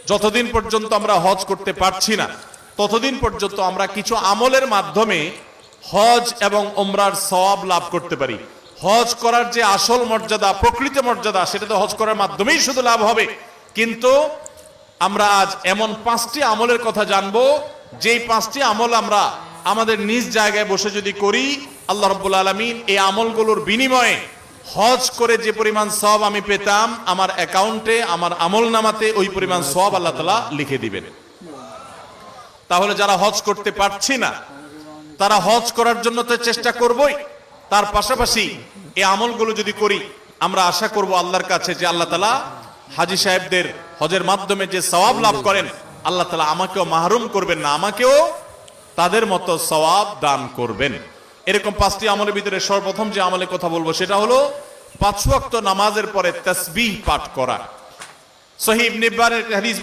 যতদিন পর্যন্ত আমরা হজ করতে পারছি না ততদিন পর্যন্ত আমরা কিছু আমলের মাধ্যমে হজ এবং উমরার সওয়াব লাভ করতে পারি। হজ করার যে আসল মর্যাদা, প্রকৃত মর্যাদা, সেটা তো হজ করার মাধ্যমেই শুধু লাভ হবে। কিন্তু আমরা আজ এমন 5টি আমলের কথা জানবো, যেই 5টি আমল আমরা আমাদের নিজ জায়গায় বসে যদি করি, আল্লাহ রাব্বুল আলামিন এই আমলগুলোর বিনিময়ে হজ করে যে পরিমাণ সওয়াব আমি পেতাম, আমার অ্যাকাউন্টে, আমার আমল নামাতে ওই পরিমাণ সওয়াব আল্লাহ তাআলা লিখে দিবেন। তাহলে যারা হজ করতে পারছি না তারা হজ করার জন্য তো চেষ্টা করবই, তার পাশাপাশি এই আমলগুলো যদি করি, আমরা আশা করব আল্লাহর কাছে যে আল্লাহ তাআলা হাজী সাহেবদের হজের মাধ্যমে যে সওয়াব লাভ করেন, আল্লাহ তাআলা আমাকেও মাহরুম করবেন না, আমাকেও তাদের মতো সওয়াব দান করবেন। এরকম 5টি আমলের ভিতরে সর্বপ্রথম যে আমলের কথা বলবো সেটা হলো 5 ওয়াক্ত নামাজের পরে তাসবিহ পাঠ করা। সহিহ ইবনে হিব্বানের হাদিস।